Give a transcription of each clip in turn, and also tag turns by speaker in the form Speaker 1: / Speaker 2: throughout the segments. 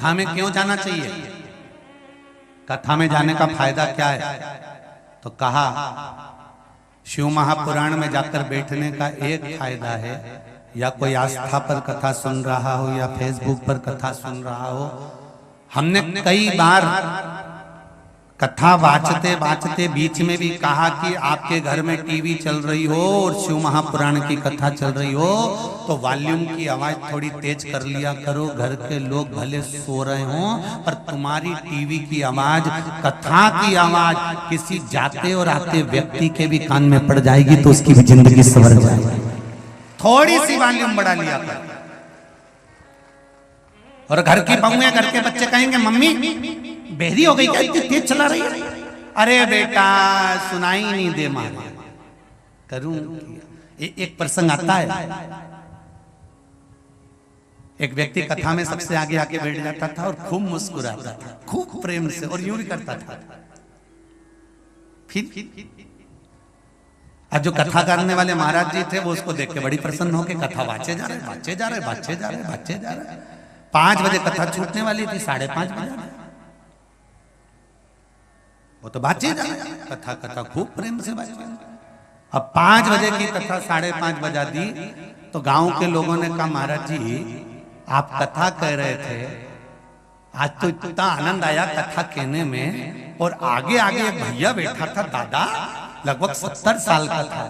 Speaker 1: कथा में क्यों जाना चाहिए, कथा में जाने का फायदा क्या है? तो कहा शिव महापुराण में जाकर बैठने का एक फायदा है, या कोई आस्था पर कथा सुन रहा हो या फेसबुक पर कथा सुन रहा हो। हमने कई बार कथा वाचते वाचते बीच में भी कहा कि आपके घर में टीवी चल रही हो और शिव महापुराण की कथा चल रही हो तो वॉल्यूम की आवाज थोड़ी तेज कर लिया करो। घर के लोग भले सो रहे हों पर तुम्हारी टीवी की आवाज, कथा की आवाज किसी जाते और आते व्यक्ति के भी कान में पड़ जाएगी तो उसकी भी जिंदगी संवर जाएगी। थोड़ी सी वॉल्यूम बढ़ा लिया कर। और घर की बहुएं, घर के बच्चे कहेंगे मम्मी बहरी हो गई क्या, इतनी तेज चला रही है? अरे बेटा सुनाई नहीं दे मां, करूं एक प्रसंग आता है। एक व्यक्ति कथा में सबसे आगे आके बैठ जाता था और खूब मुस्कुराता था, खूब प्रेम से, और यूं ही करता था। फिर आज जो कथा करने वाले महाराज जी थे वो उसको देख के बड़ी प्रसन्न होके कथा वाचे जा रहे, वाचे जा रहे, वाचे जा रहे, वाचे जा रहे। 5 बजे कथा छूटने वाली थी, 5:30 बजे वो तो बातचीत कथा कथा खूब प्रेम से बातचीत। अब 5 बजे की कथा 5:30 बजा दी तो गांव के लोगों ने कहा महाराज जी आप कथा कह रहे थे, आज तो इतना आनंद आया कथा कहने में, और आगे आगे एक भैया बैठा था, दादा लगभग 70 साल का था,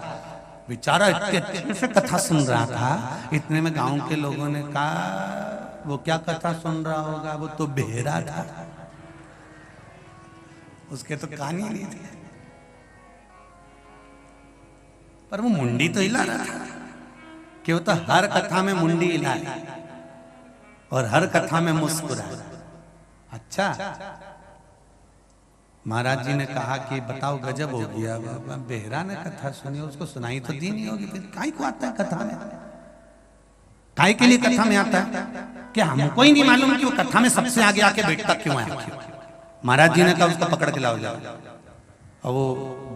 Speaker 1: बेचारा इतने अच्छे से कथा सुन रहा था। इतने में गांव के लोगों ने कहा वो क्या कथा सुन रहा होगा, वो तो बहरा था, उसके तो कान ही नहीं थे, पर वो मुंडी तो हिला रहा था कि वो तो हर कथा में मुंडी हिलाए और हर कथा में मुस्कुराए। अच्छा महाराज जी ने कहा कि बताओ गजब हो गया, बेहरा ने कथा सुनी, उसको सुनाई तो दी नहीं होगी, फिर काहे को आता है कथा में, काहे के लिए कथा में आता है? क्या हमको ही नहीं मालूम कि वो कथा में सबसे आगे आके बैठता क्यों है? महाराज जी ने कहा उसको पकड़ के लाओ जाओ, और वो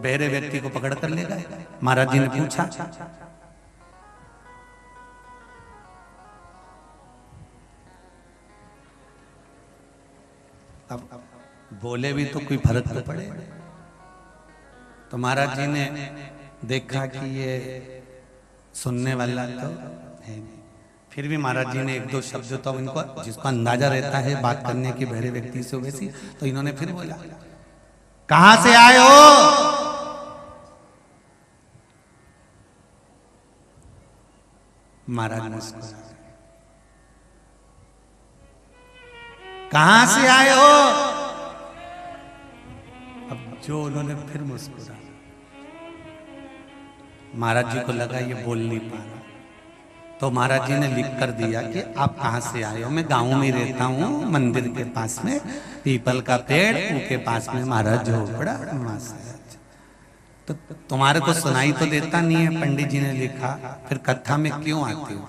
Speaker 1: बहरे व्यक्ति को पकड़ कर ले गए। महाराज जी ने पूछा अब बोले भी तो कोई फर्क तो पड़े। तो महाराज जी ने देखा कि ये सुनने वाला तो है नहीं, फिर भी महाराज जी ने 1-2 शब्द तो इनको जिसको अंदाजा रहता है बात करने की बहरे व्यक्ति से वैसी, तो इन्होंने फिर बोला कहां से आए हो? महाराज मुस्कुरा, कहां से आए हो? अब जो उन्होंने फिर मुस्कुरा, महाराज जी को लगा ये बोल नहीं पा रहा, तो महाराज जी ने लिख कर दिया कि आप कहाँ से आए हो? मैं गांव में रहता हूँ, मंदिर के पास में पीपल का पेड़, उनके पास में महाराज झोपड़ा, वहां से। तो तुम्हारे को सुनाई तो देता नहीं है, पंडित जी ने लिखा, फिर कथा में क्यों आती हो?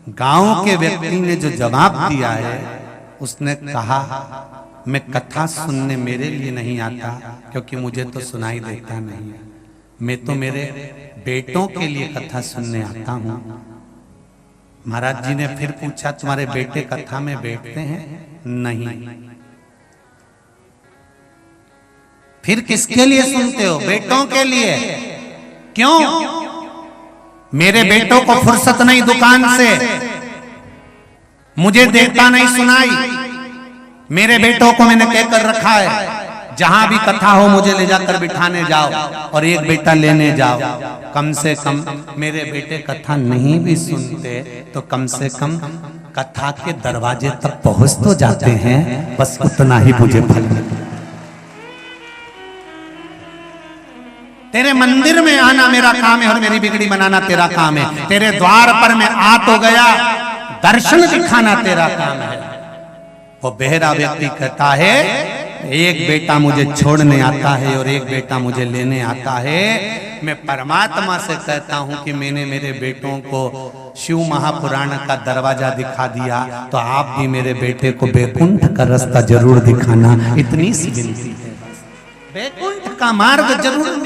Speaker 1: गांव के व्यक्ति ने जो जवाब दिया है उसने कहा मैं कथा सुनने मेरे लिए नहीं आता क्योंकि मुझे तो सुनाई देता नहीं है, मैं तो मेरे बेटों के लिए कथा सुनने आता हूं। महाराज जी ने फिर पूछा तुम्हारे बेटे कथा में बैठते हैं? नहीं। फिर किसके लिए सुनते हो? बेटों के लिए। क्यों? मेरे बेटों को फुर्सत नहीं दुकान से, मुझे देता नहीं सुनाई, मेरे बेटों को मैंने कहकर रखा है जहां भी कथा हो मुझे ले जाकर बिठाने जाओ और एक बेटा लेने जाओ। कम से कम मेरे बेटे कथा नहीं भी सुनते तो कम से कम कथा के दरवाजे तक पहुंच तो जाते हैं, बस उतना ही मुझे फल मिले। तेरे मंदिर में आना मेरा काम है और मेरी बिगड़ी बनाना तेरा काम है, तेरे द्वार पर मैं आ तो गया, दर्शन दिखाना तेरा काम है। वो बहरा व्यक्ति कहता है एक बेटा मुझे छोड़ने आता है और एक बेटा मुझे लेने आता है। मैं परमात्मा से कहता हूं कि मैंने मेरे बेटों को शिव महापुराण का दरवाजा दिखा दिया, तो आप भी मेरे बेटे को बैकुंठ का रास्ता जरूर दिखाना, इतनी सी विनती है। बैकुंठ का मार्ग जरूर